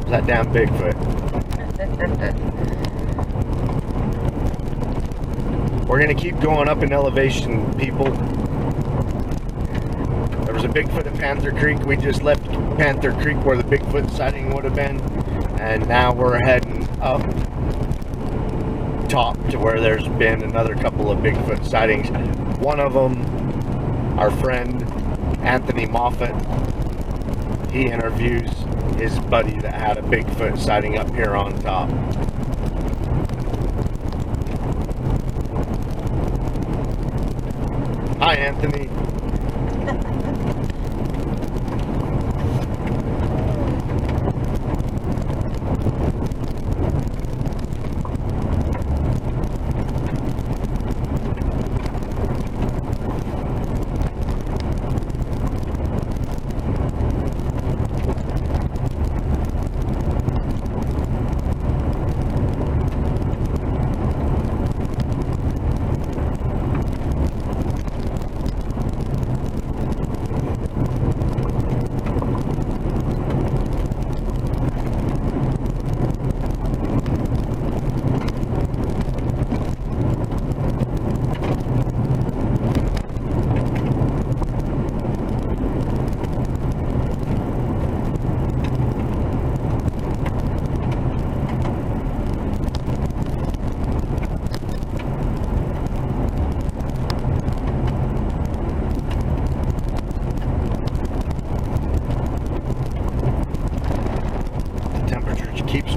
That damn Bigfoot. We're gonna keep going up in elevation, people. There was a Bigfoot at Panther Creek. We just left Panther Creek where the Bigfoot sighting would have been. And now we're heading up top to where there's been another couple of Bigfoot sightings. One of them, our friend Anthony Moffat, he interviews his buddy that had a Bigfoot sighting up here on top. Hi, Anthony.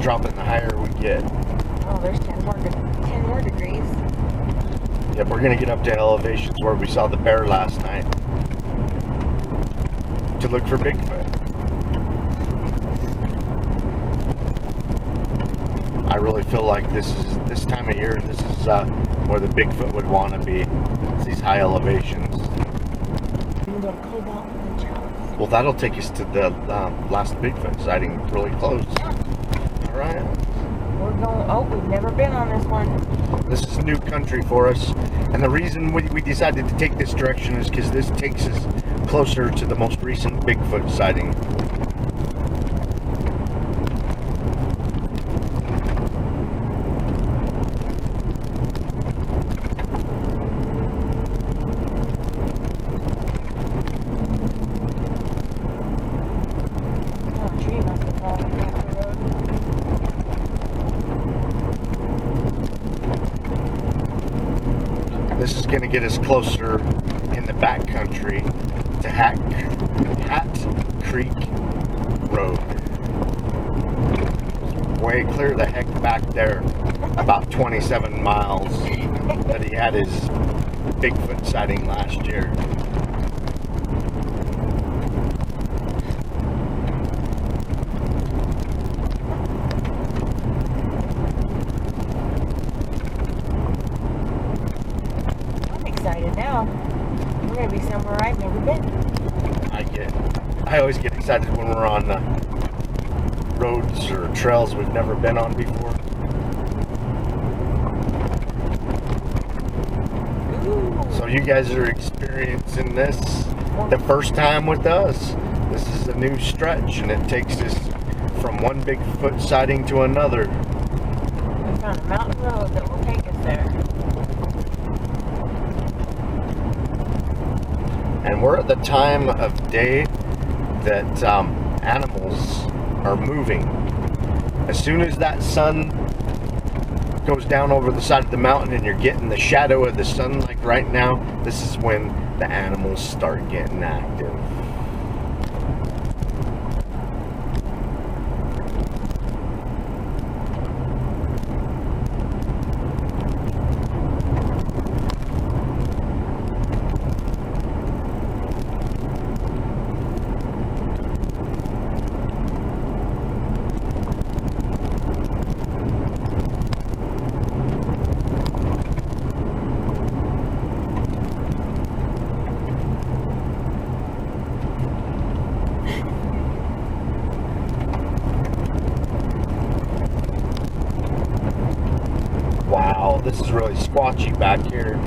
Dropping the higher we get. Oh, there's 10 more degrees. Yep, we're gonna get up to elevations where we saw the bear last night to look for Bigfoot. I really feel like this time of year, this is where the Bigfoot would want to be. It's these high elevations. Well, that'll take us to the last Bigfoot sighting really close. Right. We're going, oh, we've never been on this one. This is new country for us. And the reason we decided to take this direction is because this takes us closer to the most recent Bigfoot sighting. This is going to get us closer in the backcountry to Hat Creek Road. Way clear the heck back there, about 27 miles that he had his Bigfoot sighting last year. Now we're gonna be somewhere I've never been. I always get excited when we're on roads or trails we've never been on before. Ooh. So you guys are experiencing this the first time with us. This is a new stretch, and it takes us from one Bigfoot sighting to another. We found a mountain road that will take us there. And we're at the time of day that animals are moving. As soon as that sun goes down over the side of the mountain and you're getting the shadow of the sun, like right now, this is when the animals start getting active. This is really squatchy back here.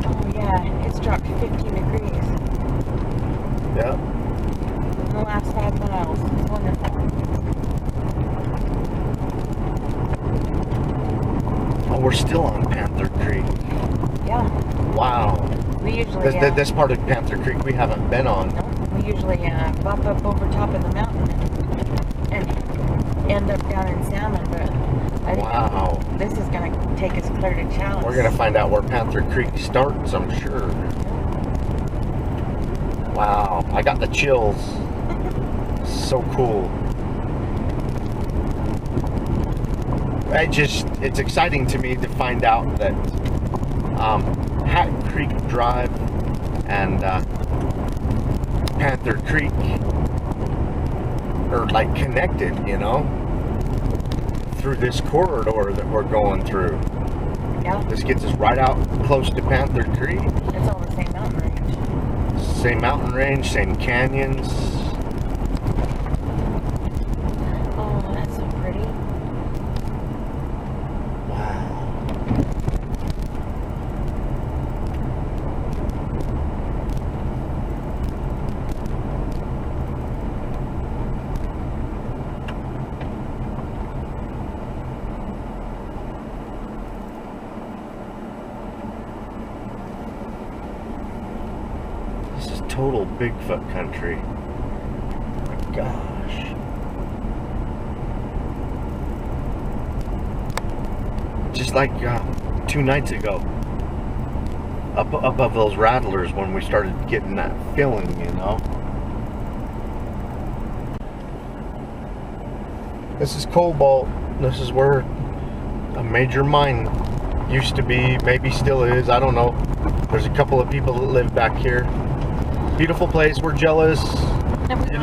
Oh yeah, it's dropped 15 degrees. Yeah. In the last we're still on Panther Creek. Yeah. Wow. We usually This part of Panther Creek we haven't been on. no, we usually bump up over top of the mountain and end up down in Salmon, but I think Wow. this is going to take us clear to Challis. We're going to find out where Panther Creek starts, I'm sure. Wow. I got the chills. So cool. It's exciting to me to find out that Hat Creek Drive and Panther Creek are like connected, you know, through this corridor that we're going through. Yeah. This gets us right out close to Panther Creek. It's all the same mountain range. Same mountain range, same canyons. Oh, that's so pretty. Total Bigfoot country. Oh my gosh. Just like 2 nights ago. Up above those rattlers when we started getting that feeling, you know. This is Cobalt. This is where a major mine used to be, maybe still is, I don't know. There's a couple of people that live back here. Beautiful place. We're jealous. You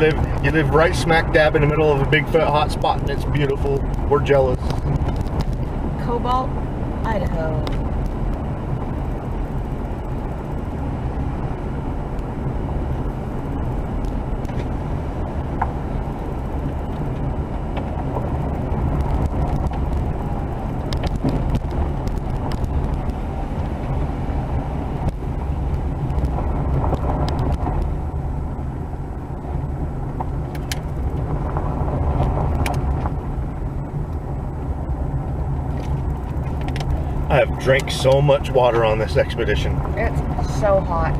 live right smack dab in the middle of a Bigfoot hotspot, and it's beautiful. We're jealous. Cobalt, Idaho. I have drank so much water on this expedition. It's so hot.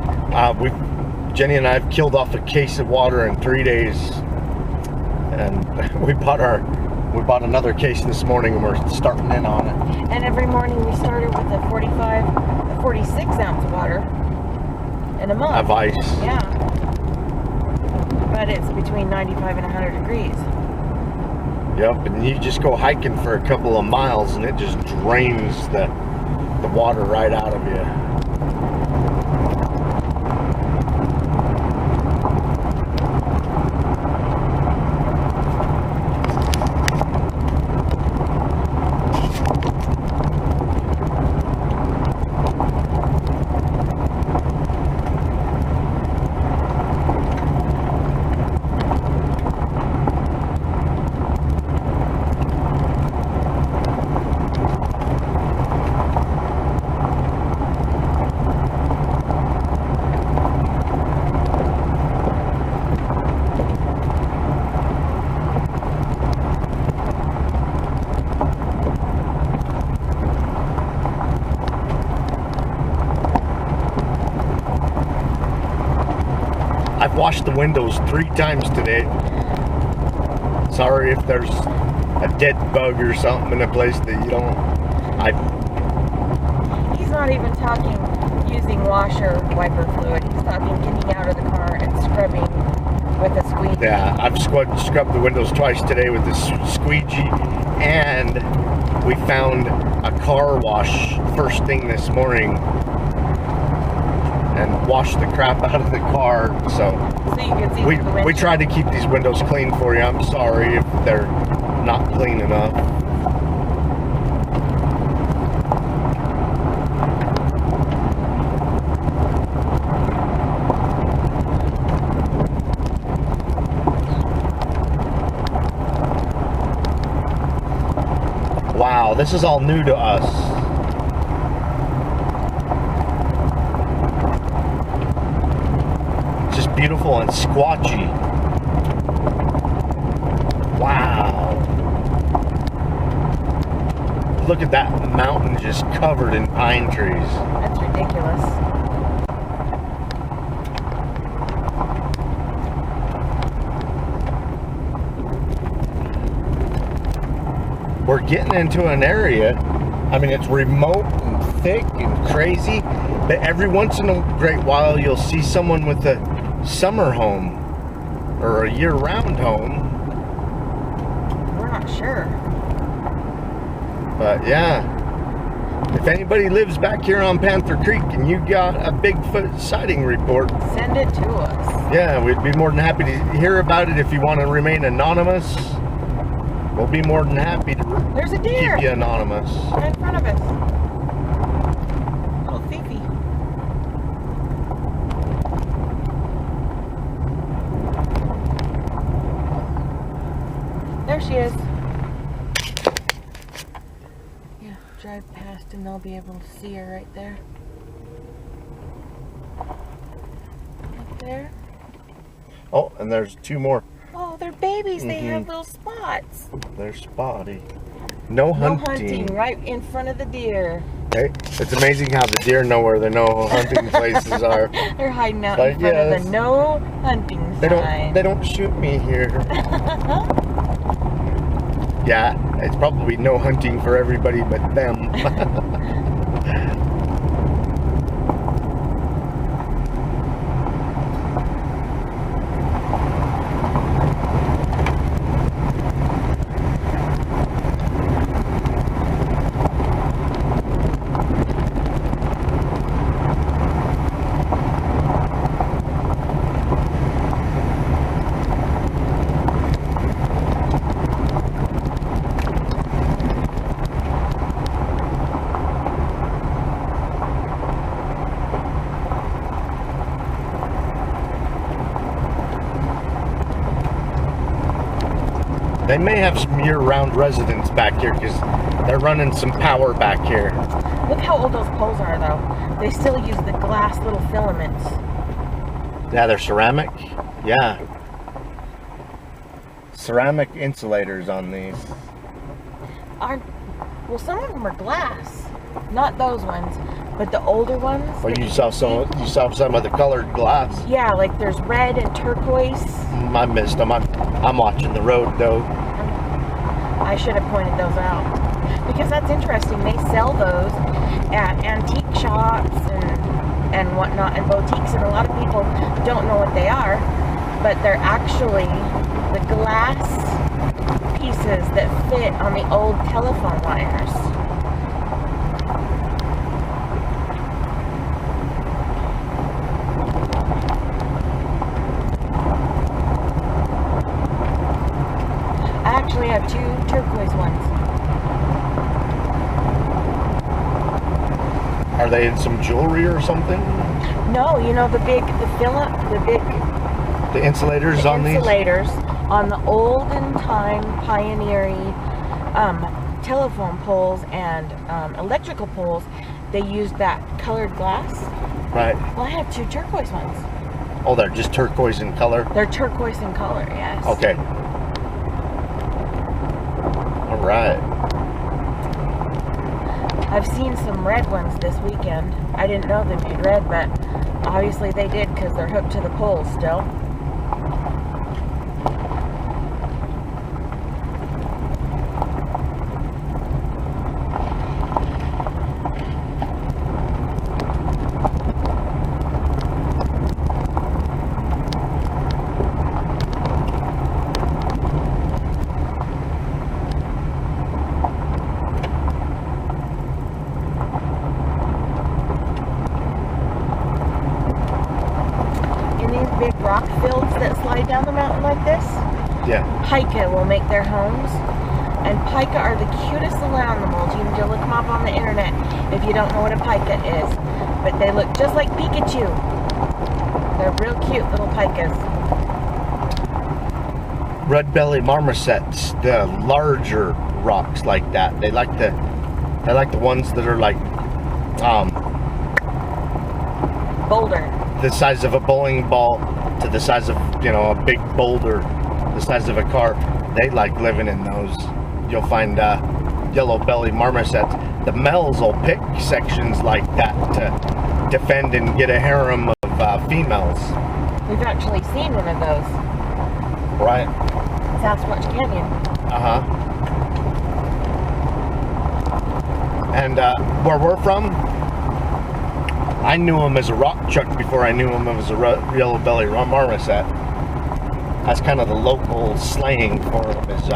Jenny and I have killed off a case of water in 3 days, and we bought another case this morning, and we're starting in on it. And every morning we started with a 46 ounce water in a month. Of ice. Yeah. But it's between 95 and 100 degrees. Yep, and you just go hiking for a couple of miles, and it just drains the water right out of you. I've washed the windows 3 times today. Sorry if there's a dead bug or something in a place that you don't. He's not even talking using washer wiper fluid. He's talking getting out of the car and scrubbing with a squeegee. Yeah, I've scrubbed the windows twice today with this squeegee, and we found a car wash first thing this morning and washed the crap out of the car. So you can see we try to keep these windows clean for you. I'm sorry if they're not clean enough. Wow, this is all new to us. Just beautiful and squatchy. Wow. look at that mountain just covered in pine trees. That's ridiculous. We're getting into an area, I mean, it's remote and thick and crazy, but every once in a great while you'll see someone with a summer home or a year-round home. We're not sure. But yeah, if anybody lives back here on Panther Creek and you got a Bigfoot sighting report, send it to us. Yeah, we'd be more than happy to hear about it. If you want to remain anonymous, we'll be more than happy to There's a deer. keep you anonymous. Right in front of us. Little Fifi. There she is. Yeah, drive past and they'll be able to see her right there. Up there. Oh, and there's two more. Oh, they're babies. They have little spots. They're spotty. No hunting. Right in front of the deer. Okay. It's amazing how the deer know where the no hunting places are. They're hiding out in front of the no hunting sign. They don't shoot me here. Yeah, it's probably no hunting for everybody but them. They may have some year-round residents back here because they're running some power back here. Look how old those poles are, though. They still use the glass little filaments. Yeah, they're ceramic. Yeah. Ceramic insulators on these. Well, some of them are glass. Not those ones, but the older ones. Well, you saw some of the colored glass. Yeah, like there's red and turquoise. I missed them. I'm watching the road though. I should have pointed those out because that's interesting. They sell those at antique shops and whatnot and boutiques, and a lot of people don't know what they are, but they're actually the glass pieces that fit on the old telephone wires. I have two turquoise ones. Are they in some jewelry or something? No, you know the insulators on these? Insulators on the olden time pioneering telephone poles and electrical poles. They used that colored glass. Right. Well, I have two turquoise ones. Oh, they're just turquoise in color? They're turquoise in color, yes. Okay. Right. I've seen some red ones this weekend. I didn't know they'd be red, but obviously they did because they're hooked to the poles still. Big rock fields that slide down the mountain like this. Yeah. Pika will make their homes. And pika are the cutest little animals. You can go look them up on the internet if you don't know what a pika is. But they look just like Pikachu. They're real cute little pikas. Red belly marmosets, the larger rocks like that. They like the ones that are like boulder. The size of a bowling ball to the size of, a big boulder the size of a car. They like living in those. You'll find yellow belly marmosets, the males will pick sections like that to defend and get a harem of females. We've actually seen one of those. Right. Sasquatch Canyon. And where we're from, I knew him as a rock chuck before I knew him as a yellow belly marmoset. That's kind of the local slang for him, is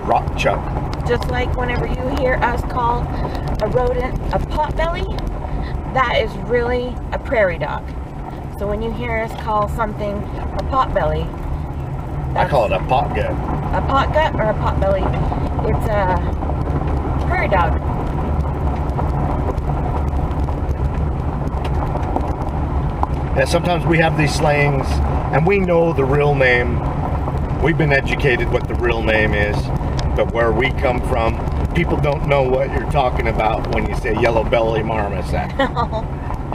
rock chuck. Just like whenever you hear us call a rodent a potbelly, that is really a prairie dog. So when you hear us call something a potbelly, I call it a pot gut. A pot gut or a potbelly? It's a prairie dog. Yeah, sometimes we have these slangs and we know the real name. We've been educated what the real name is, but where we come from, people don't know what you're talking about when you say yellow belly marmoset.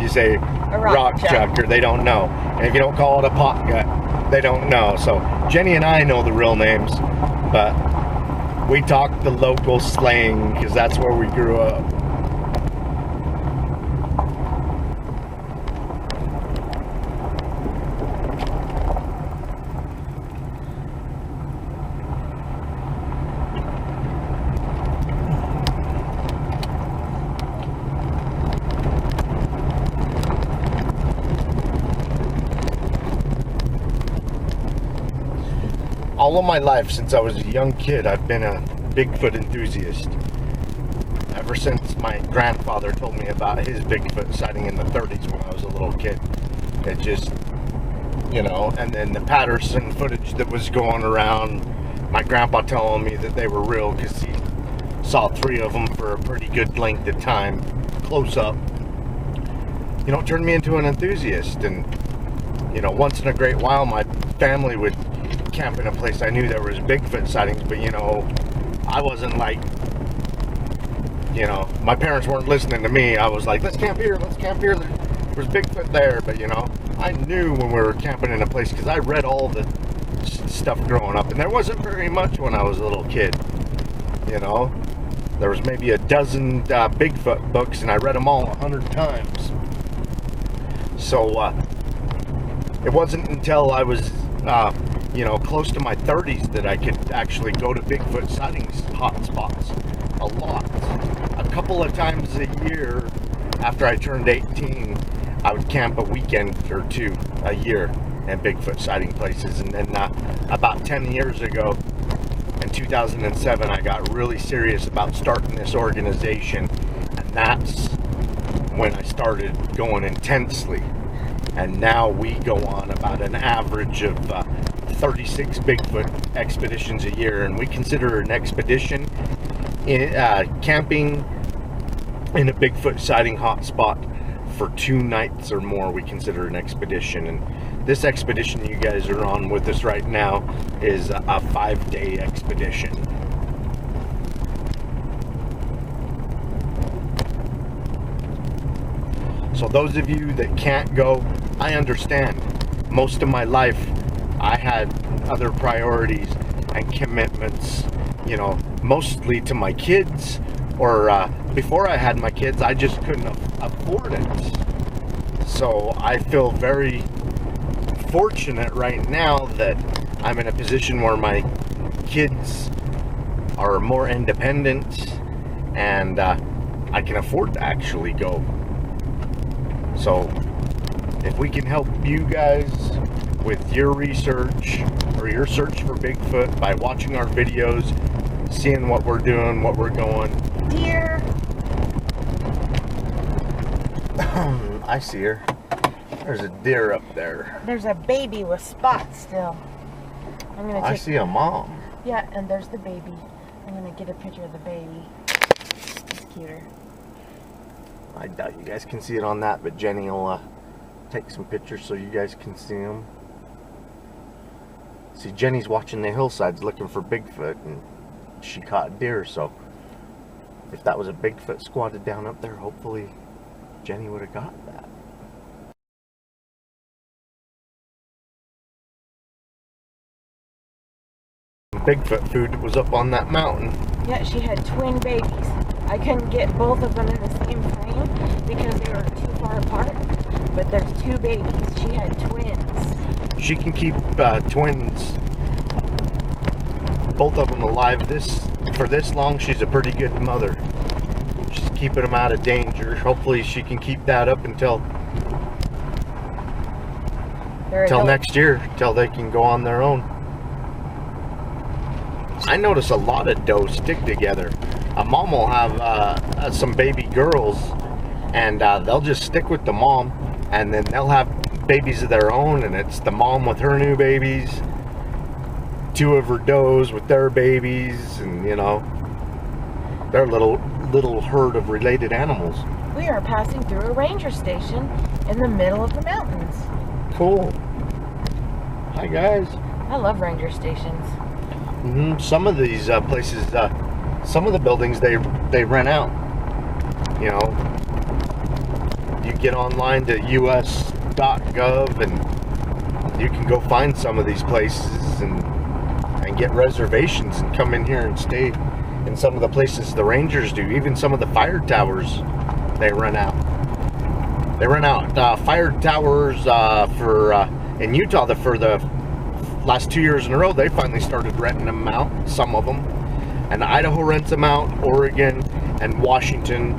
You say rock chuck, or they don't know. And if you don't call it a pot gut, they don't know. So Jenny and I know the real names, but we talk the local slang because that's where we grew up. All of my life, since I was a young kid, I've been a Bigfoot enthusiast. Ever since my grandfather told me about his Bigfoot sighting in the 30s when I was a little kid. It just, you know, and then the Patterson footage that was going around, my grandpa telling me that they were real because he saw 3 of them for a pretty good length of time, close up. You know, it turned me into an enthusiast. And, you know, once in a great while, my family would camp in a place I knew there was Bigfoot sightings, but you know, I wasn't like, you know, my parents weren't listening to me. I was like, let's camp here, there's Bigfoot there. But you know, I knew when we were camping in a place because I read all the stuff growing up, and there wasn't very much when I was a little kid. You know, there was maybe a dozen Bigfoot books, and I read them all 100 times. So it wasn't until I was you know, close to my 30s that I could actually go to Bigfoot sightings hotspots a lot. A couple of times a year after I turned 18, I would camp a weekend or 2 a year at Bigfoot sighting places. And then about 10 years ago, in 2007, I got really serious about starting this organization. And that's when I started going intensely. And now we go on about an average of 36 Bigfoot expeditions a year, and we consider an expedition camping in a Bigfoot sighting hotspot for 2 nights or more. We consider an expedition, and this expedition you guys are on with us right now is a 5-day expedition. So those of you that can't go, I understand. Most of my life I had other priorities and commitments, you know, mostly to my kids, or before I had my kids, I just couldn't afford it. So I feel very fortunate right now that I'm in a position where my kids are more independent and I can afford to actually go. So if we can help you guys with your research or your search for Bigfoot by watching our videos, seeing what we're doing, what we're going. Deer. I see her. There's a deer up there. There's a baby with spots still. I see a mom. Yeah, and there's the baby. I'm gonna get a picture of the baby. It's cuter. I doubt you guys can see it on that, but Jenny will take some pictures so you guys can see them. See, Jenny's watching the hillsides looking for Bigfoot, and she caught deer, so if that was a Bigfoot squatted down up there, hopefully Jenny would have got that. Bigfoot food was up on that mountain. Yeah, she had twin babies. I couldn't get both of them in the same frame because they were too far apart. But there's 2 babies. She had twins. She can keep twins, both of them alive for this long. She's a pretty good mother. She's keeping them out of danger. Hopefully she can keep that up until next year, till they can go on their own. I notice a lot of does stick together. A mom will have some baby girls, and they'll just stick with the mom, and then they'll have babies of their own, and it's the mom with her new babies, 2 of her does with their babies, and you know, their little herd of related animals. We are passing through a ranger station in the middle of the mountains. Cool. Hi guys. I love ranger stations. Some of these places, some of the buildings they rent out. You know, you get online to us.gov and you can go find some of these places and get reservations and come in here and stay in some of the places the rangers do. Even some of the fire towers they rent out. They rent out fire towers for in Utah for the last 2 years in a row. They finally started renting them out, some of them, and Idaho rents them out. Oregon and Washington,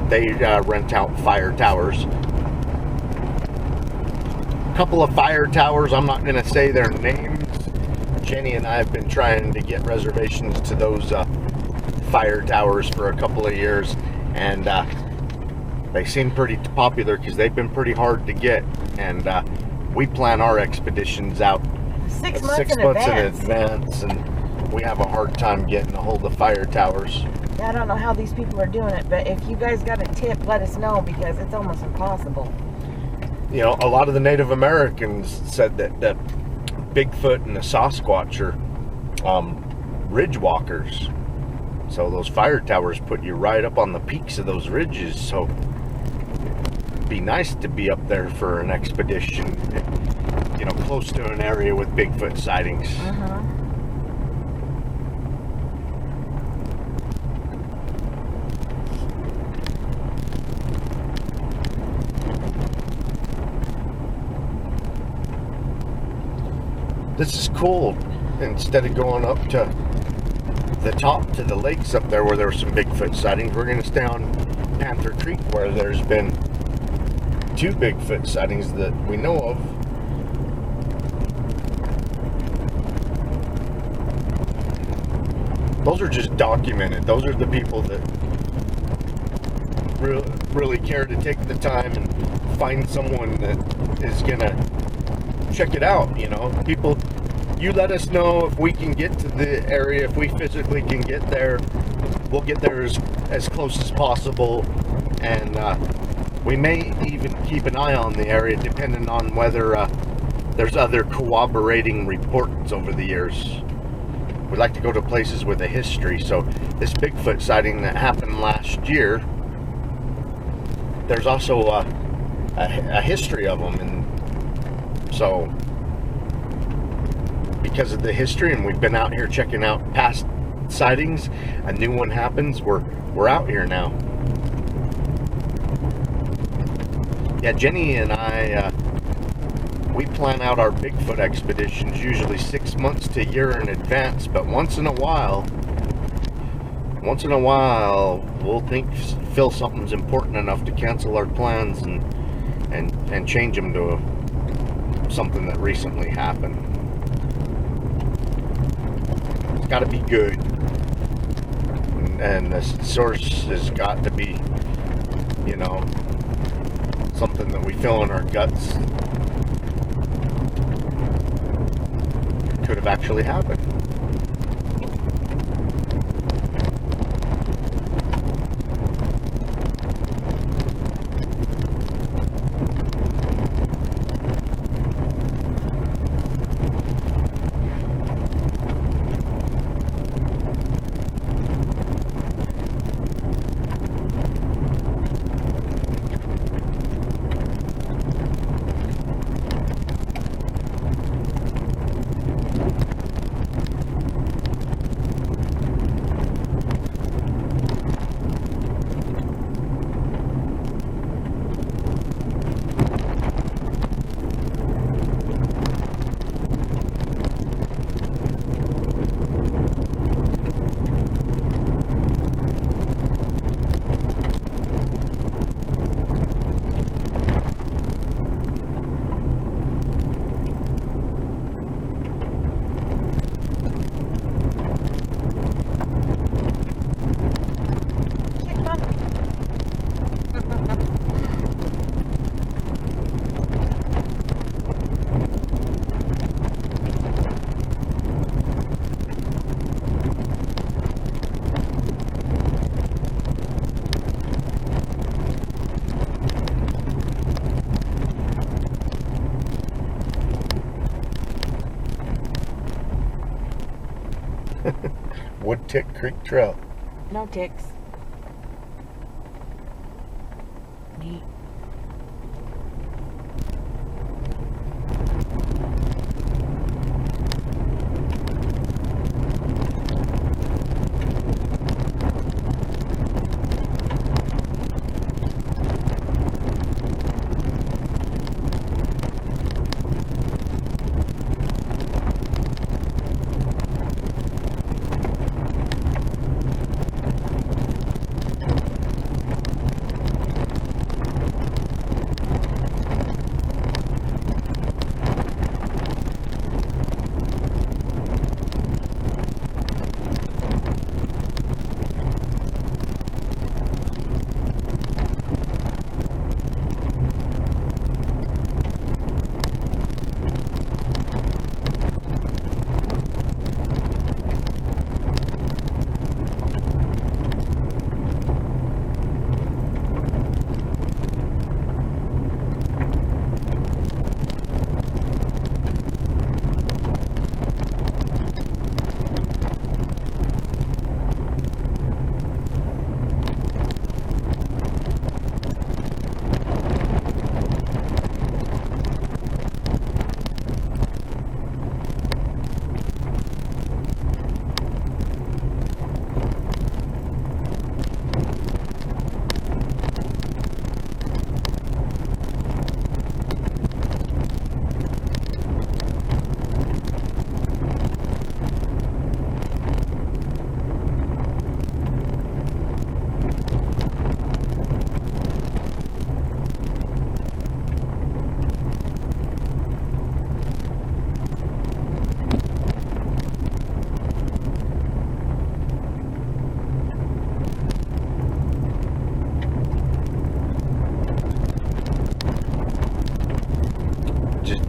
they rent out fire towers. A couple of fire towers, I'm not going to say their names. Jenny and I have been trying to get reservations to those fire towers for a couple of years, and they seem pretty popular because they've been pretty hard to get, and we plan our expeditions out 6 months, 6 months in advance, and we have a hard time getting a hold of fire towers. I don't know how these people are doing it, but if you guys got a tip, let us know, because it's almost impossible. You know, a lot of the Native Americans said that Bigfoot and the Sasquatch are ridge walkers. So those fire towers put you right up on the peaks of those ridges. So it'd be nice to be up there for an expedition, you know, close to an area with Bigfoot sightings. This is cool. Instead of going up to the top to the lakes up there where there were some Bigfoot sightings, we're going to stay on Panther Creek where there's been 2 Bigfoot sightings that we know of. Those are just documented. Those are the people that really care to take the time and find someone that is going to check it out. You know, people, you let us know if we can get to the area, if we physically can get there. We'll get there as close as possible, and we may even keep an eye on the area depending on whether there's other corroborating reports over the years. We like to go to places with a history. So this Bigfoot sighting that happened last year, there's also a history of them, and so because of the history, and we've been out here checking out past sightings, a new one happens, we're out here now. Yeah, Jenny and I, we plan out our Bigfoot expeditions usually 6 months to a year in advance, but once in a while we'll feel something's important enough to cancel our plans and change them to something that recently happened. It's got to be good, and the source has got to be, you know, something that we feel in our guts could have actually happened. Wood Tick Creek Trail. No ticks. Neat.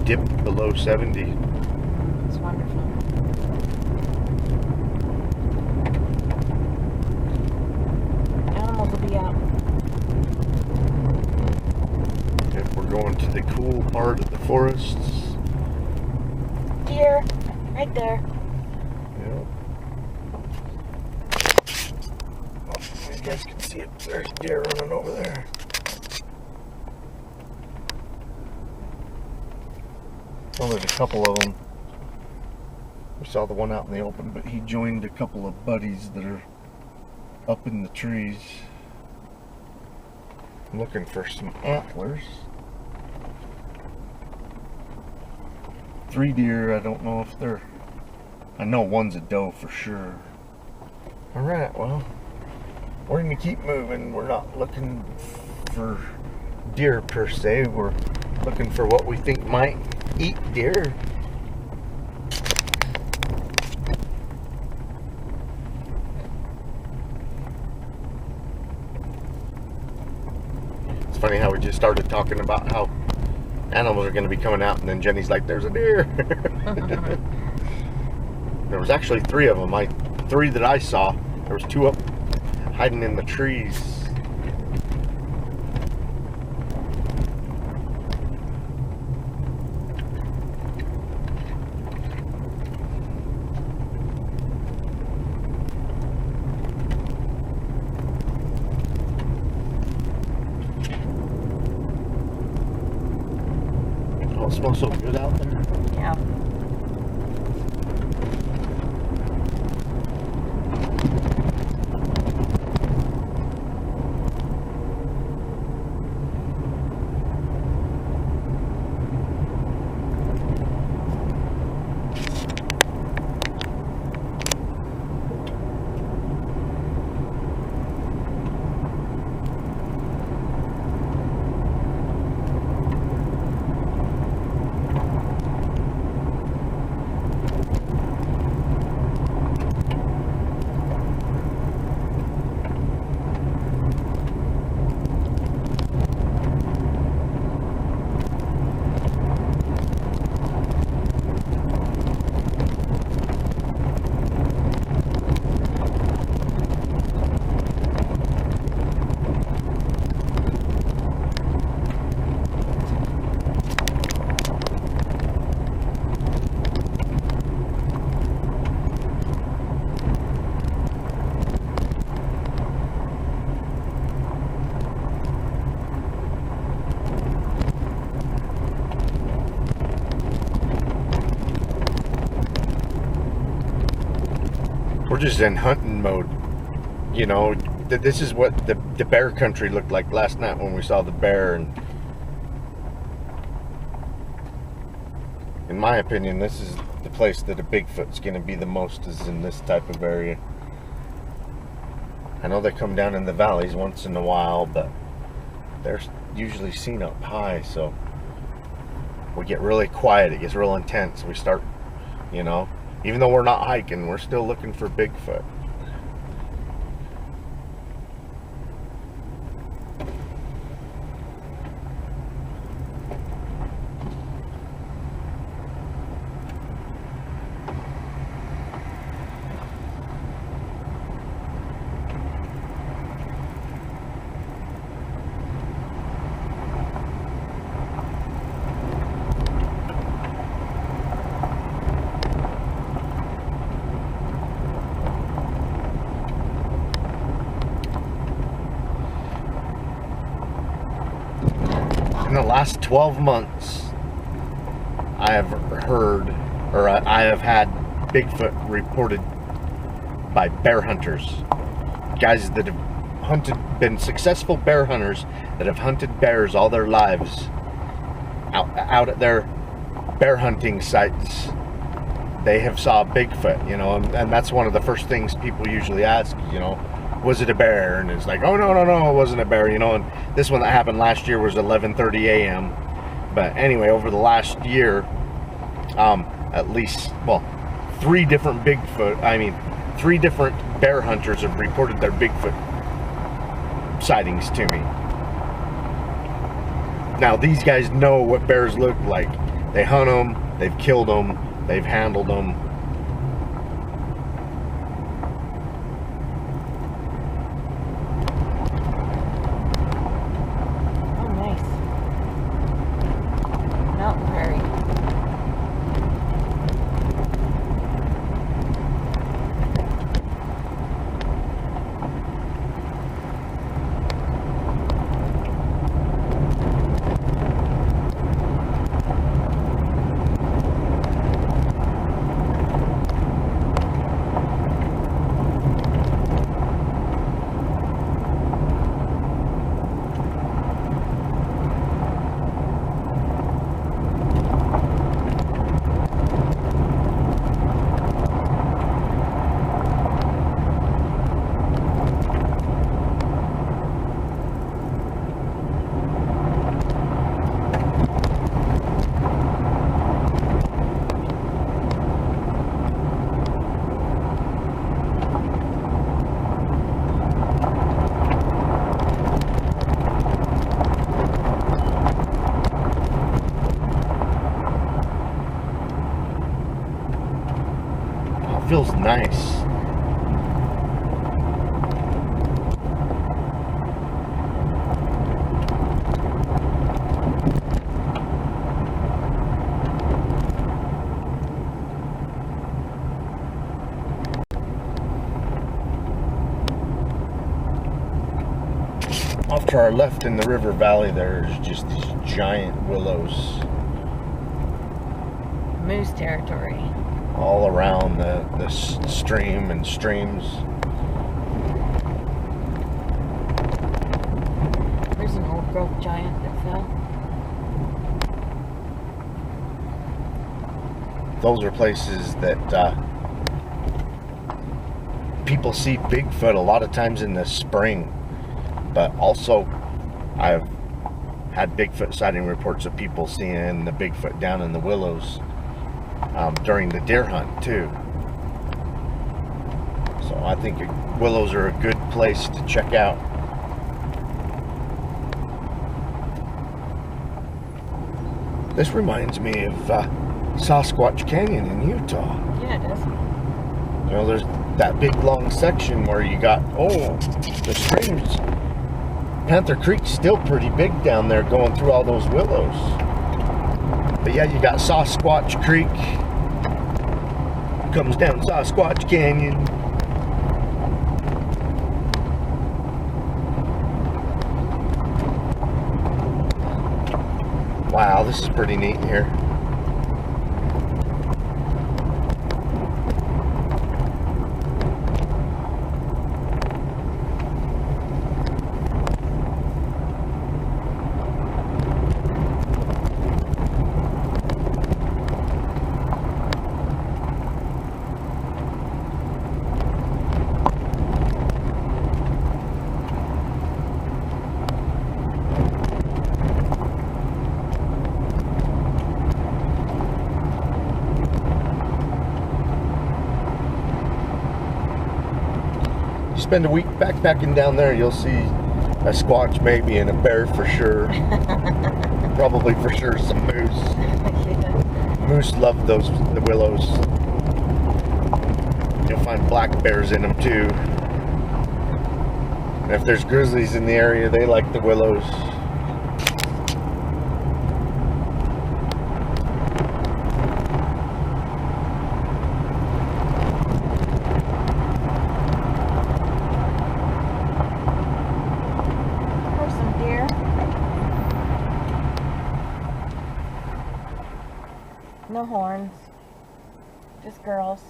Dipped below 70. It's wonderful. Animals will be out. If we're going to the cool part of the forests. Deer, right there. Yeah. Oh, you guys can see it. There's deer running over there. Well, there's a couple of them. We saw the one out in the open, but he joined a couple of buddies that are up in the trees. I'm looking for some antlers. 3 deer, I don't know if they're... I know one's a doe for sure. Alright, well, we're going to keep moving. We're not looking for deer per se. We're looking for what we think might eat deer. It's funny how we just started talking about how animals are going to be coming out, and then Jenny's like, there's a deer. There was actually 3 of them. 3 that I saw. There was 2 up hiding in the trees. Oh, it smells so good out there. Yeah. we're just in hunting mode. You know, this is what the bear country looked like last night when we saw the bear. And in my opinion, this is the place that a Bigfoot's going to be the most, is in this type of area. I know they come down in the valleys once in a while, but they're usually seen up high, so we get really quiet. It gets real intense. We start, you know, even though we're not hiking, we're still looking for Bigfoot. In the last 12 months, I have heard, or I have had Bigfoot reported by bear hunters. Guys that have been successful bear hunters that have hunted bears all their lives out at their bear hunting sites. They have saw Bigfoot, you know, and that's one of the first things people usually ask, you know, was it a bear? And it's like, oh, no, it wasn't a bear, you know. And this one that happened last year was 11:30 a.m. But anyway, over the last year, at least, well, three different bear hunters have reported their Bigfoot sightings to me. Now, these guys know what bears look like. They hunt them, they've killed them, they've handled them. Feels nice. Off to our left in the river valley, there's just these giant willows. Moose territory. All around the stream and streams. There's an old growth giant that fell. Those are places that people see Bigfoot a lot of times in the spring, but also I've had Bigfoot sighting reports of people seeing the Bigfoot down in the willows during the deer hunt too. So I think willows are a good place to check out. This reminds me of Sasquatch Canyon in Utah. Yeah, it does. You know, there's that big long section where you got, the streams. Panther Creek's still pretty big down there going through all those willows. But yeah, you got Sasquatch Creek. Comes down Sasquatch Canyon. Wow, this is pretty neat here. spend a week backpacking down there, you'll see a squatch maybe and a bear for sure. Probably for sure some moose. Yeah. Moose love the willows. You'll find black bears in them too. And if there's grizzlies in the area, they like the willows. There's some deer. No horns. Just girls.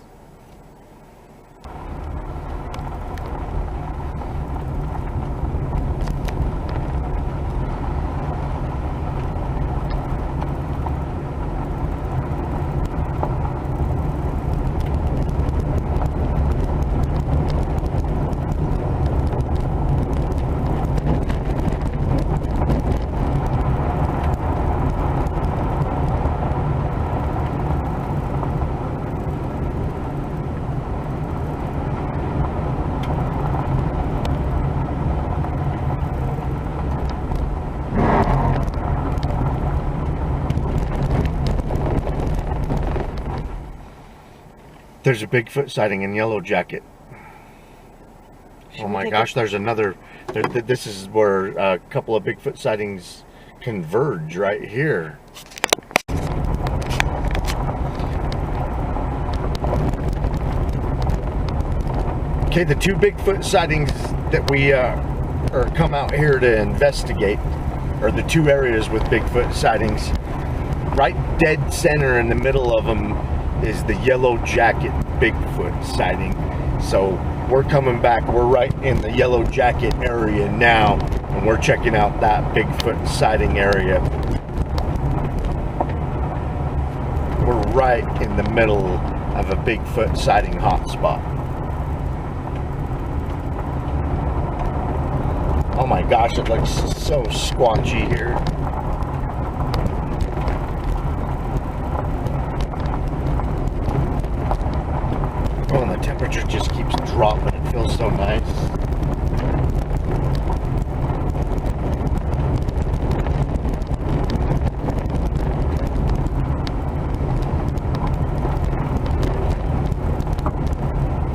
There's a Bigfoot sighting in Yellow Jacket. Oh my gosh, there's another. This is where a couple of Bigfoot sightings converge right here. Okay, the two Bigfoot sightings that we come out here to investigate are the two areas with Bigfoot sightings. Right dead center in the middle of them is the Yellow Jacket Bigfoot sighting. So we're coming back, we're right in the Yellow Jacket area now, and we're checking out that Bigfoot sighting area. We're right in the middle of a Bigfoot sighting hotspot. Oh my gosh, it looks so squatchy here. Oh, and the temperature just keeps dropping. It feels so nice.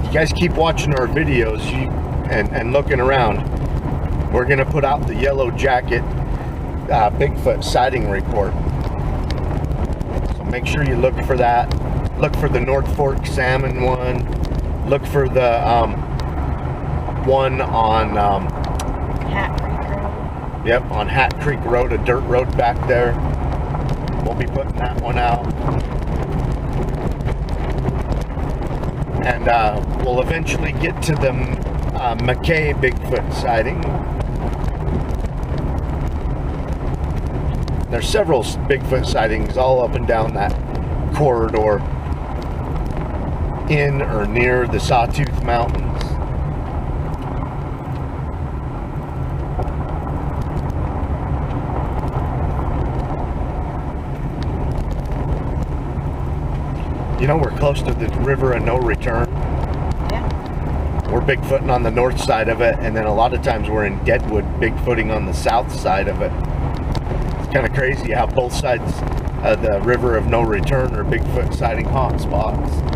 You guys keep watching our videos and looking around. We're going to put out the Yellow Jacket Bigfoot sighting report. So make sure you look for that. Look for the North Fork Salmon one. Look for the one on Hat Creek Road. Yep, on Hat Creek Road, a dirt road back there. We'll be putting that one out. And we'll eventually get to the McKay Bigfoot sighting. There's several Bigfoot sightings all up and down that corridor in or near the Sawtooth Mountains. You know, we're close to the river of no return. Yeah. We're Bigfooting on the north side of it, and then a lot of times we're in Deadwood Bigfooting on the south side of it. It's kind of crazy how both sides of the river of no return are Bigfoot sighting hotspots.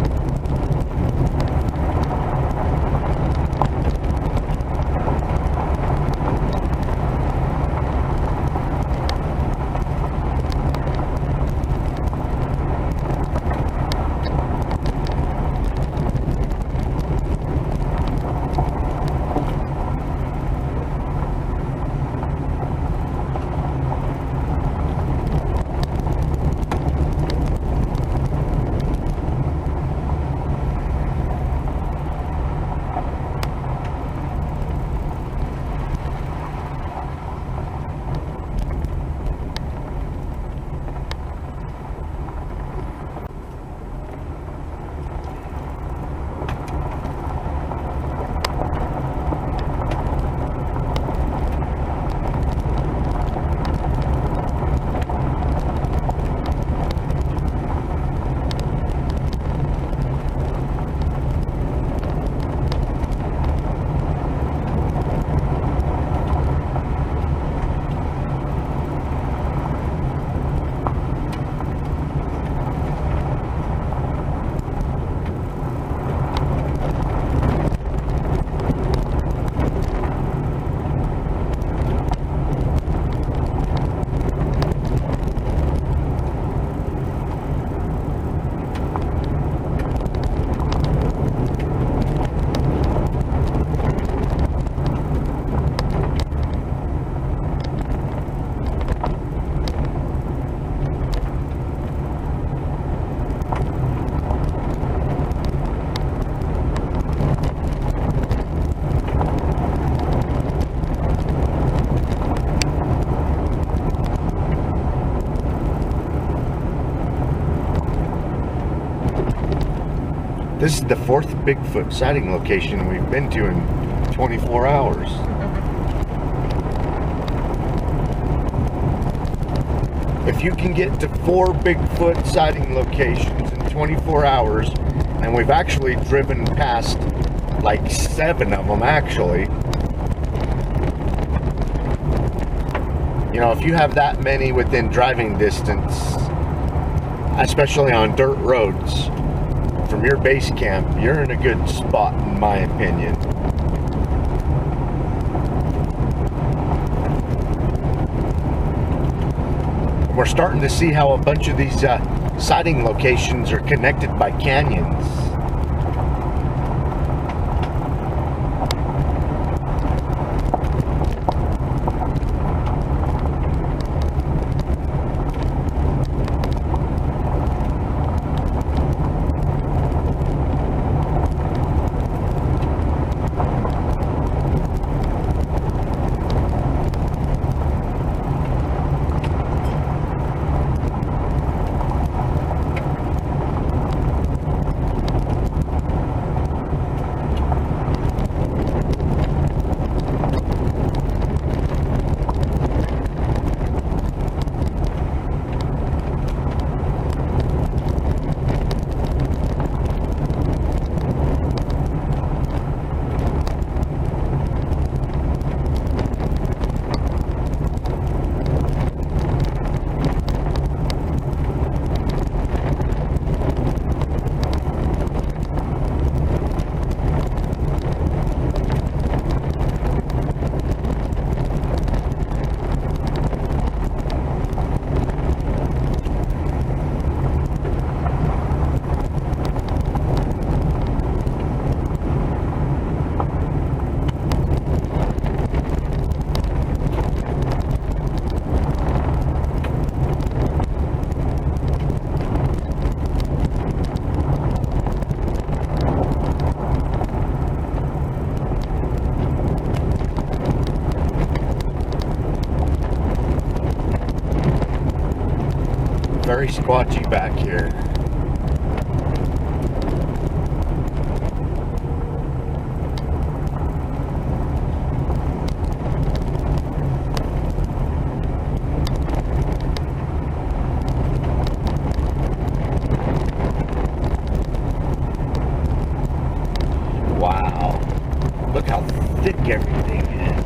This is the 4th Bigfoot sighting location we've been to in 24 hours. If you can get to 4 Bigfoot sighting locations in 24 hours, and we've actually driven past like 7 of them actually. You know, if you have that many within driving distance, especially on dirt roads, from your base camp, you're in a good spot in my opinion. We're starting to see how a bunch of these sighting locations are connected by canyons. Very squatchy back here. Wow. Look how thick everything is.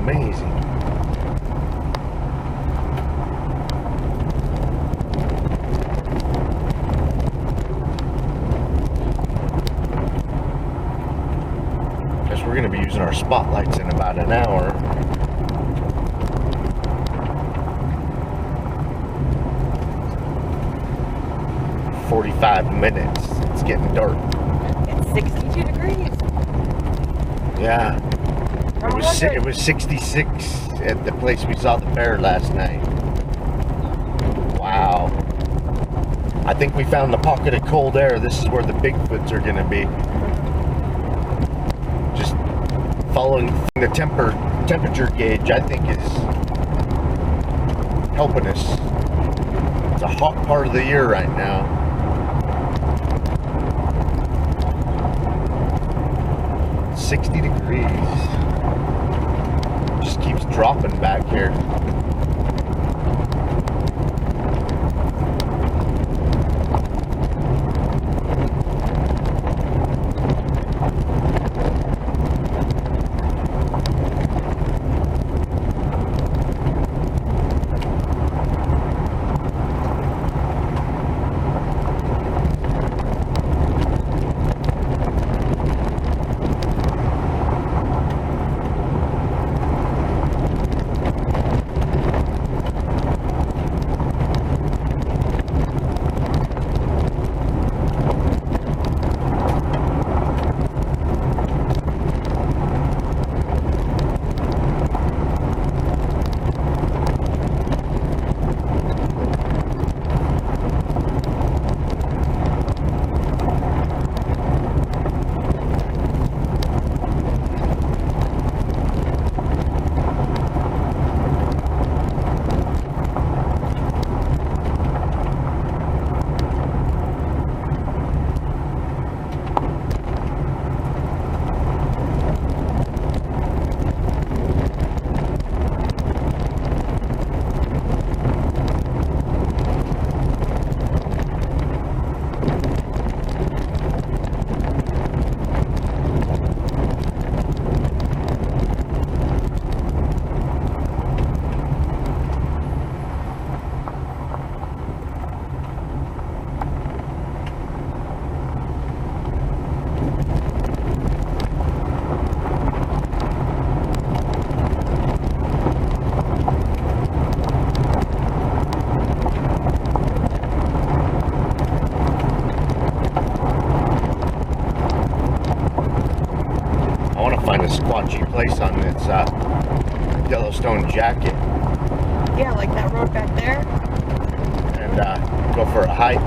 Amazing. Guess we're going to be using our spotlights in about an hour. $45 It's getting dark. It's 62 degrees. Yeah. It was 66 at the place we saw the bear last night. Wow. I think we found the pocket of cold air. This is where the Bigfoots are going to be. Just following the temperature gauge, I think, is helping us. It's a hot part of the year right now. It's 60 degrees. Just keeps dropping back here. place on its Yellowstone jacket Yeah, like that road back there. and go for a hike.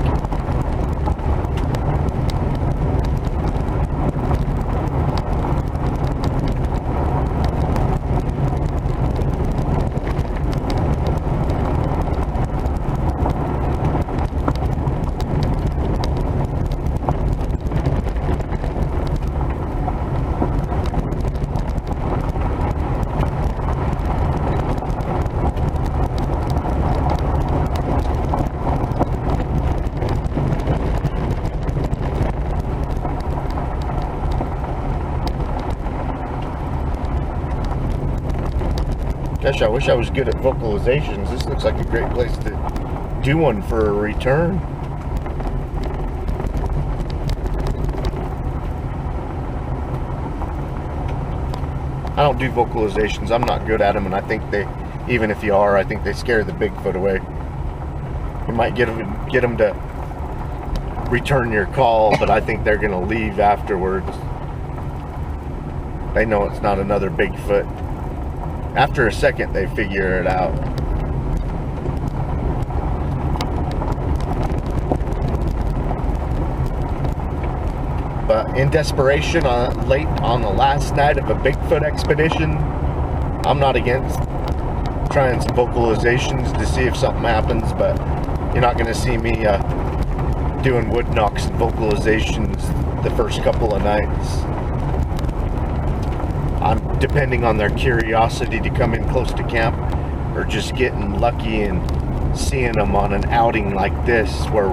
Gosh, I wish I was good at vocalizations. This looks like a great place to do one for a return. I don't do vocalizations. I'm not good at them, and I think they, even if you are, I think they scare the Bigfoot away. You might get them to return your call, but I think they're going to leave afterwards. They know it's not another Bigfoot. After a second, they figure it out. But in desperation, late on the last night of a Bigfoot expedition, I'm not against trying some vocalizations to see if something happens, but you're not going to see me doing wood knocks and vocalizations the first couple of nights. I'm depending on their curiosity to come in close to camp, or just getting lucky and seeing them on an outing like this, where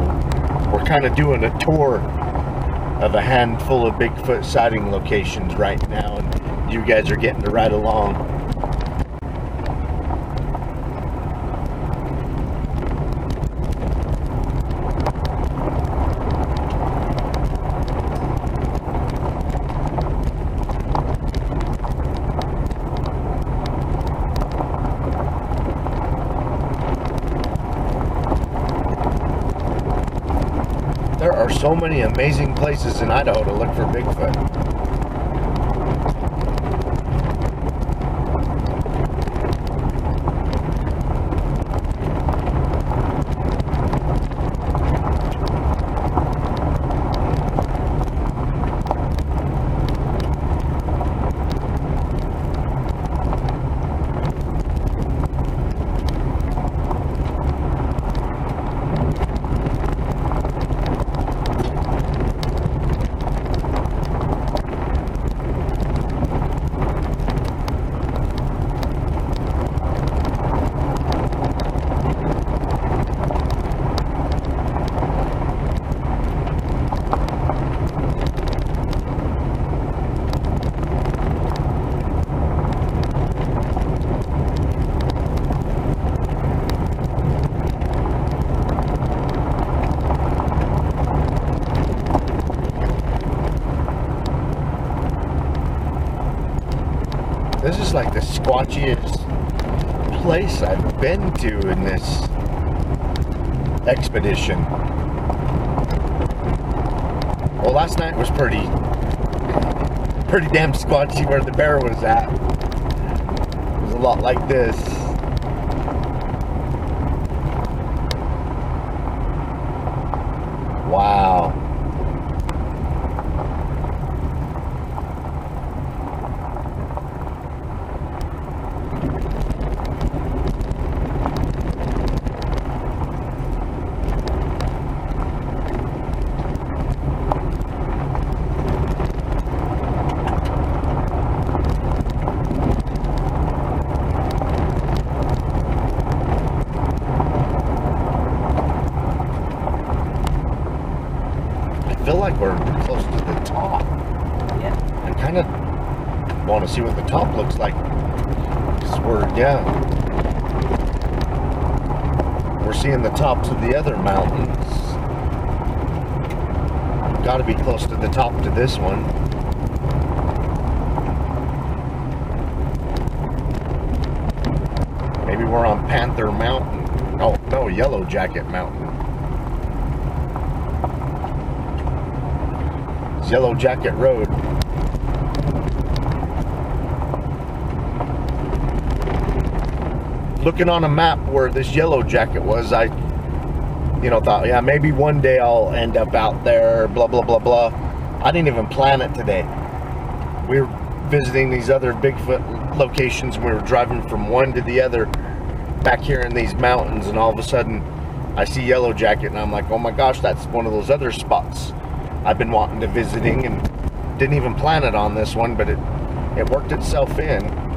we're kind of doing a tour of a handful of Bigfoot sighting locations right now, and you guys are getting to ride along. There are so many amazing places in Idaho to look for Bigfoot. This is like the squatchiest place I've been to in this expedition. Well, last night was pretty damn squatchy where the bear was at. It was a lot like this. Wow. I feel like we're close to the top. Yeah. I kind of want to see what the top looks like. Because we're seeing the tops of the other mountains. Got to be close to the top to this one. Maybe we're on Panther Mountain. Oh, no, Yellow Jacket Mountain. Yellow Jacket Road. looking on a map where this yellow jacket was, I, you know, thought, yeah, maybe one day I'll end up out there, blah, blah, blah, blah. I didn't even plan it today. We were visiting these other Bigfoot locations, and we were driving from one to the other back here in these mountains, and all of a sudden I see yellow jacket, and I'm like, oh my gosh, that's one of those other spots I've been wanting to visiting, and didn't even plan it on this one, but it worked itself in.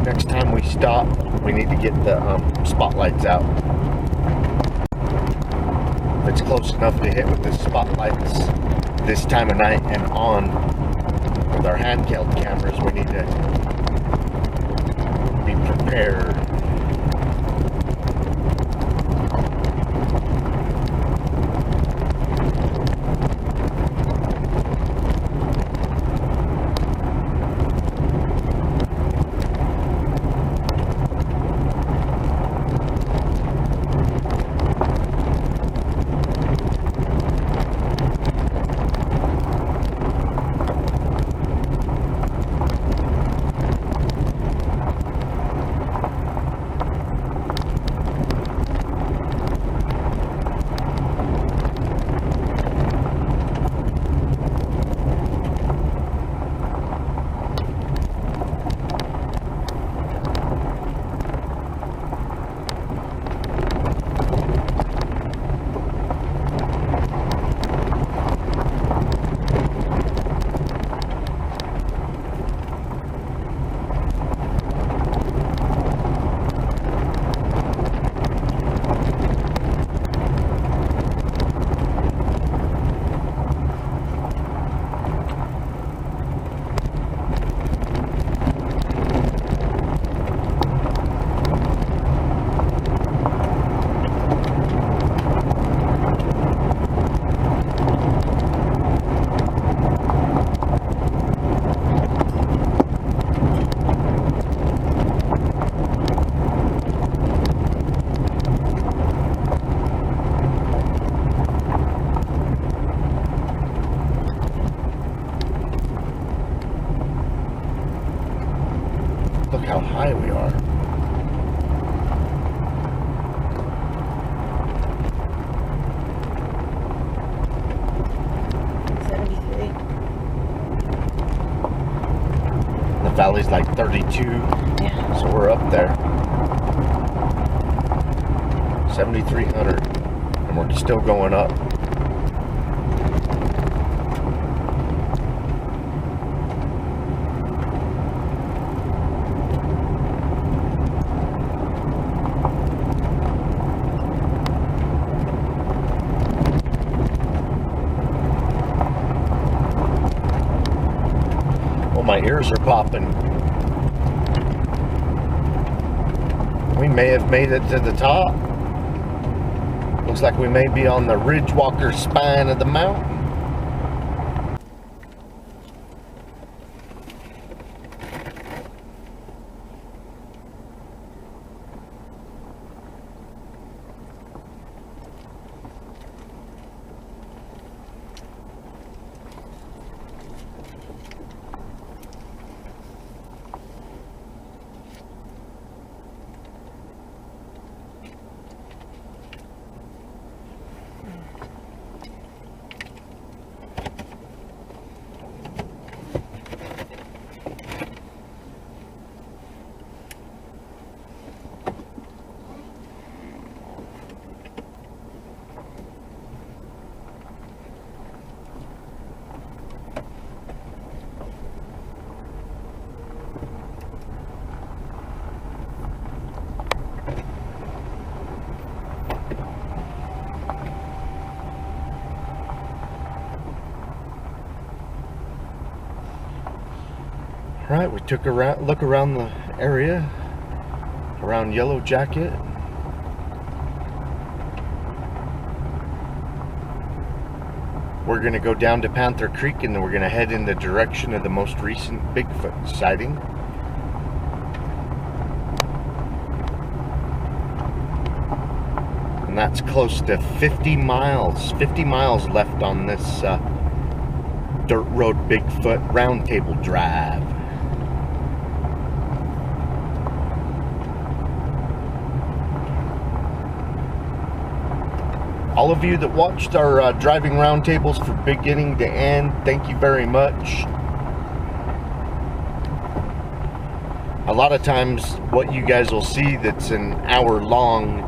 Next time we stop, we need to get the spotlights out. If it's close enough to hit with the spotlights this time of night and on with our handheld cameras, we need to be prepared. Look how high we are. The valley's like 32. Yeah. So we're up there. 7,300. And we're still going up. My ears are popping. We may have made it to the top. Looks like we may be on the Ridgewalker spine of the mountain. Alright, we took a look around the area, around Yellow Jacket. We're going to go down to Panther Creek, and then we're going to head in the direction of the most recent Bigfoot sighting. And that's close to 50 miles. 50 miles left on this dirt road Bigfoot roundtable drive. All of you that watched our driving roundtables from beginning to end, thank you very much. A lot of times what you guys will see that's an hour long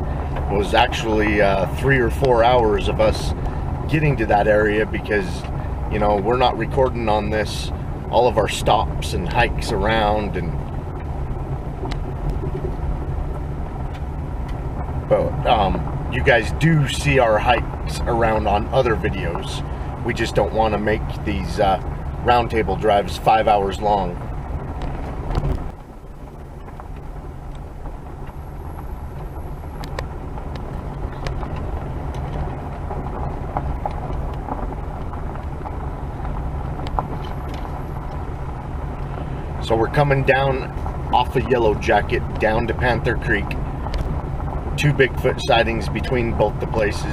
was actually 3 or 4 hours of us getting to that area, because, you know, we're not recording on this all of our stops and hikes around, and you guys do see our hikes around on other videos. We just don't want to make these roundtable drives 5 hours long. So we're coming down off of Yellow Jacket down to Panther Creek. 2 Bigfoot sightings between both the places.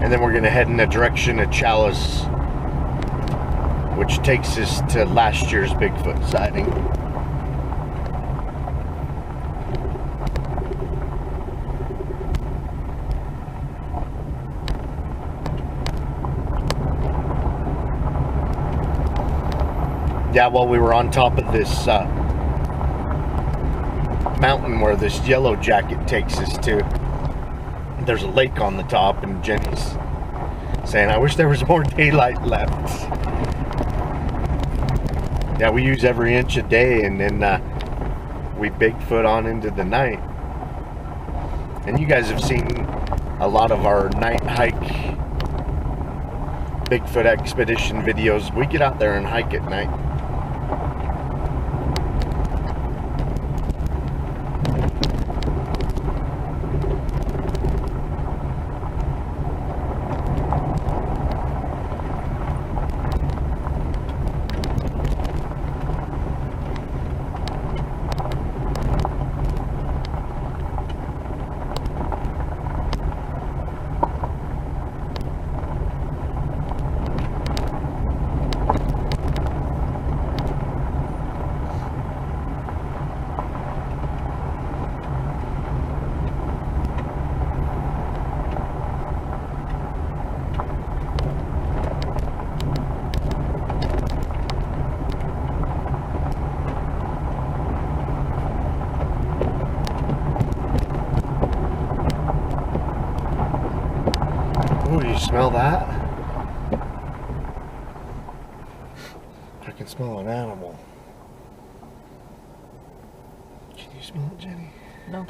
And then we're going to head in the direction of Challis, which takes us to last year's Bigfoot sighting. Yeah, while we were on top of this mountain where this Yellow Jacket takes us to, there's a lake on the top, and Jenny's saying, I wish there was more daylight left. Yeah, we use every inch a day, and then we Bigfoot on into the night. And you guys have seen a lot of our night hike Bigfoot expedition videos. We get out there and hike at night. Ooh, you smell that? I can smell an animal. Can you smell it, Jenny? No.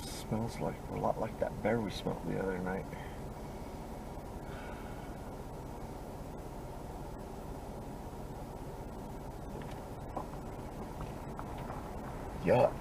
Smells like a lot like that bear we smelled the other night. Yuck.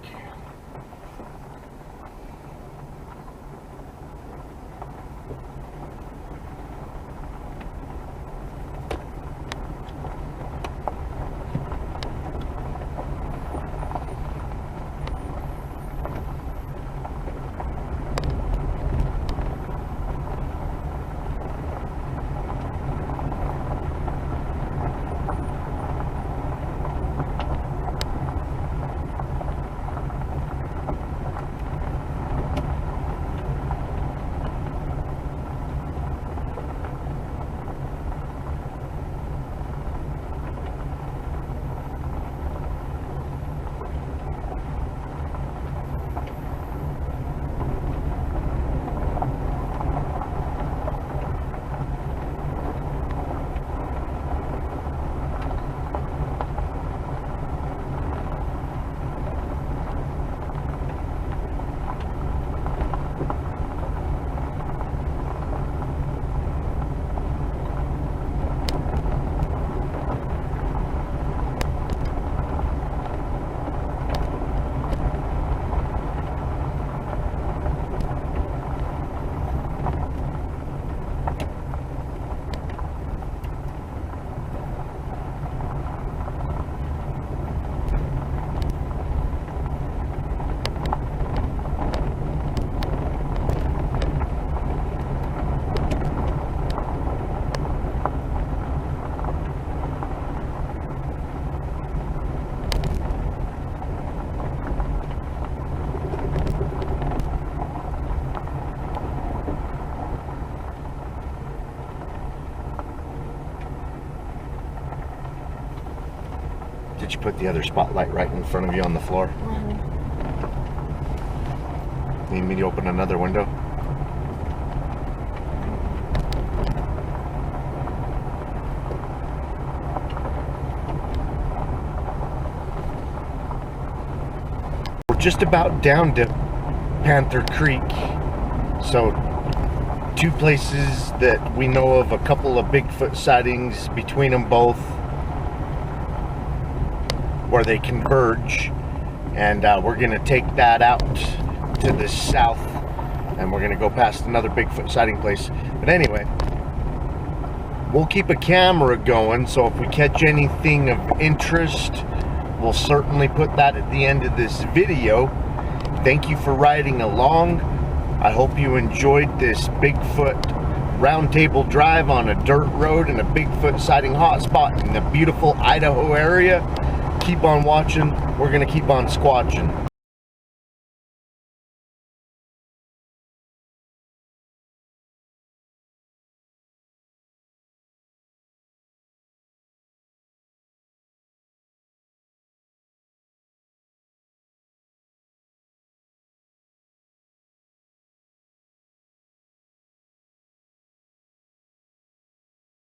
Did you put the other spotlight right in front of you on the floor? Need me to open another window? We're just about down to Panther Creek. So 2 places that we know of, a couple of Bigfoot sightings between them both, where they converge, and we're gonna take that out to the south, and we're gonna go past another Bigfoot sighting place. But anyway, we'll keep a camera going, so if we catch anything of interest, we'll certainly put that at the end of this video. Thank you for riding along. I hope you enjoyed this Bigfoot roundtable drive on a dirt road and a Bigfoot sighting hotspot in the beautiful Idaho area. Keep on watching. We're gonna keep on squatching.